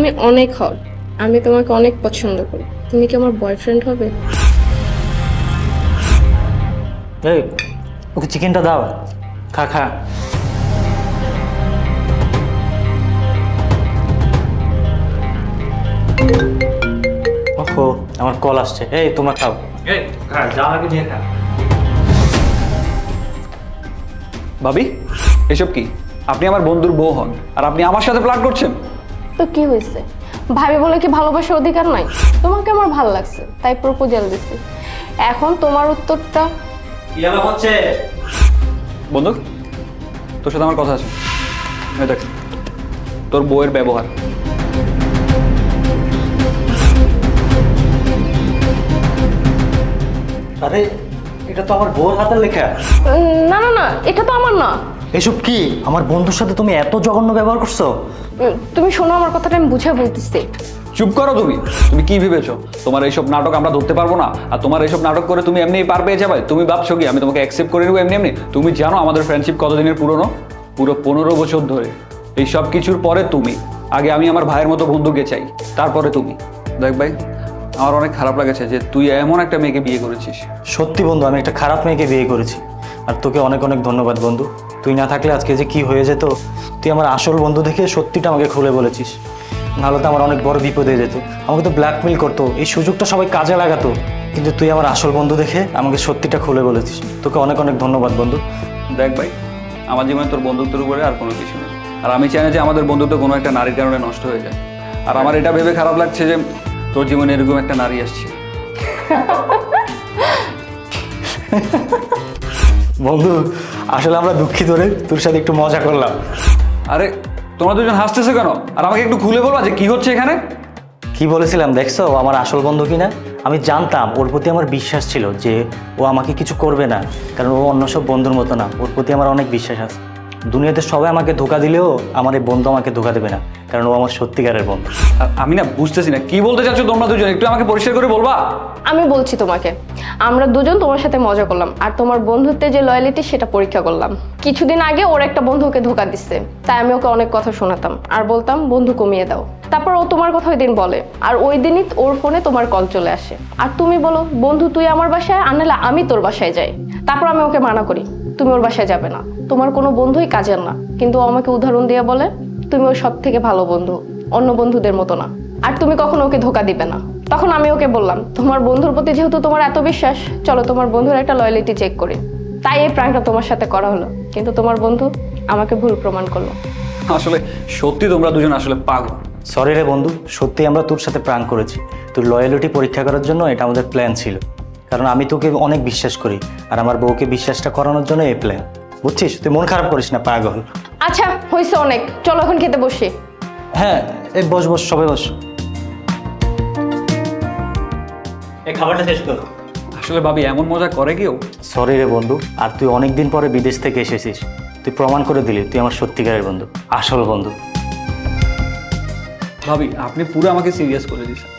তুমি অনেক হট, আমি তোমাকে অনেক পছন্দ করি। তুমি কি আমার বয়ফ্রেন্ড হবে? এই ওকে চিকেনটা দাও, খা খা। ওহো আমার কল আসছে, এই তোমরা খাও। এই খা, যা লাগে নিয়ে খা। ভাবি এসব কি? আপনি আমার বন্ধুর বউ হন আর আপনি আমার সাথে প্ল্যান করছেন? তো কি হয়েছে, ভাবি বলে কি ভালোবাসার অধিকার নাই? তোমাকে আমার ভালো লাগছে তাই প্রপোজাল দিচ্ছি। এখন তোমার উত্তরটা কি হচ্ছে? বন্ধু তোর সাথে আমার কথা আছে। দেখ তোর বউয়ের ব্যবহার। আরে এটা তো আমার বউর হাতের লেখা। না না না, এটা তো আমার না। এসব কি? আমার বন্ধুর সাথে তুমি এত জঘন্য ব্যবহার করছো? তুমি শোনো, আমার কথাটা আমি বুঝে বলতেছি। চুপ করো তুমি। তুমি কি ভেবেছো তোমার এইসব নাটক আমরা ধরতে পারবো না? আর তোমার এইসব নাটক করে তুমি এমনি পার পেয়ে যাবে? তুমি ভাবছো কি আমি তোমাকে অ্যাকসেপ্ট করে নেবো এমনি এমনি? তুমি জানো আমাদের ফ্রেন্ডশিপ কতদিনের পুরনো? পুরো 15 বছর ধরে। এই সব কিছুর পরে তুমি। আগে আমি আমার ভাইয়ের মতো বন্ধুকে চাই, তারপরে তুমি। দেখ ভাই, আমার অনেক খারাপ লাগেছে যে তুই এমন একটা মেয়েকে বিয়ে করেছিস। সত্যি বন্ধু, আমি একটা খারাপ মেয়েকে বিয়ে করেছি। আর তোকে অনেক অনেক ধন্যবাদ বন্ধু। তুই না থাকলে আজকে যে কি হয়ে যেত। তুই আমার আসল বন্ধু দেখে সত্যিটা আমাকে খুলে বলেছিস, নাহলে তো আমার অনেক বড় বিপদ হয়ে যেত। আমাকে তো ব্ল্যাকমেল করতো, এই সুযোগটা সবাই কাজে লাগাতো। কিন্তু তুই আমার আসল বন্ধু দেখে আমাকে সত্যিটা খুলে বলেছিস। তোকে অনেক অনেক ধন্যবাদ বন্ধু। দেখ ভাই, আমার জীবনে তোর বন্ধুত্বের উপরে আর কোনো কিছু নেই। আর আমি চাই না যে আমাদের বন্ধুত্ব কোনো একটা নারীর কারণে নষ্ট হয়ে যায়। আর আমার এটা ভেবে খারাপ লাগছে যে তোর জীবনে এরকম একটা নারী আসছে। বন্ধু আসলে আমরা দুঃখিত রে, তোর সাথে একটু মজা করলাম। আরে তোমরা দুজন হাসতেছো কেন? আর আমাকে একটু খুলে বলবা যে কি হচ্ছে এখানে? কি বলেছিলাম দেখছো, ও আমার আসল বন্ধু কিনা? আমি জানতাম, ওর প্রতি আমার বিশ্বাস ছিল যে ও আমাকে কিছু করবে না, কারণ ও অন্য সব বন্ধুর মতো না। ওর প্রতি আমার অনেক বিশ্বাস আছে। দুনিয়াতে সবাই আমাকে ধোকা দিলেও আমার এই বন্ধু আমাকে ধোকা দেবে না, কারণ ও আমার সত্যিকারের বন্ধু। আমি না বুঝতেছি না কি বলতে চাচ্ছ তোমরা দুজন, একটু আমাকে পরিষ্কার করে বলবা? আমি বলছি তোমাকে, আমরা দুজন তোমার সাথে মজা করলাম আর তোমার বন্ধুত্বের যে লয়ালিটি সেটা পরীক্ষা করলাম। কিছুদিন আগে ওর একটা বন্ধু ওকে ধোকা দিচ্ছে, তাই আমি ওকে অনেক কথা শোনাতাম আর বলতাম বন্ধু কমিয়ে দাও। তারপর ও তোমার কথা ওই দিন বলে, আর ওই দিনই ওর ফোনে তোমার কল চলে আসে। আর তুমি বলো বন্ধু তুই আমার বাসায়, আর নাহলে আমি তোর বাসায় যাই। তারপর আমি ওকে মানা করি, তুমি ওর বাসায় যাবে না, তোমার কোনো বন্ধুই কাজের না। কিন্তু ও আমাকে উদাহরণ দিয়ে বলে তুমি ওর সব থেকে ভালো বন্ধু, অন্য বন্ধুদের মতো না, আর তুমি কখনো ওকে ধোকা দিবে না। তখন আমি ওকে বললাম তোমার বন্ধুর প্রতি যেহেতু তোমার এত বিশ্বাস, চলো তোমার বন্ধুর একটা লয়ালিটি চেক করি। তাই এই প্র্যাঙ্কটা তোমার সাথে করা হলো, কিন্তু তোমার বন্ধু আমাকে ভুল প্রমাণ করলো। আসলে সত্যি তোমরা দুজন আসলে পাগল। সরি রে বন্ধু, সত্যি আমরা তোর সাথে প্র্যাঙ্ক করেছি। তোর লয়ালিটি পরীক্ষা করার জন্য এটা আমাদের প্ল্যান ছিল, কারণ আমি তোকে অনেক বিশ্বাস করি আর আমার বউকে বিশ্বাসটা করানোর জন্য এই প্ল্যান, বুঝছিস? তুই মন খারাপ করিস না পাগল। আচ্ছা হয়েছে অনেক, চলো এখন খেতে বসি। হ্যাঁ এই বস বস, সবাই বস। এই খাবারটা শেষ কর। আসলে ভাবি এমন মজা করে কেউ? সরি রে বন্ধু, আর তুই অনেক দিন পরে বিদেশ থেকে এসেছিস, তুই প্রমাণ করে দিলি তুই আমার সত্যিকারের বন্ধু, আসল বন্ধু। ভাবি আপনি পুরো আমাকে সিরিয়াস করে দিয়েছেন।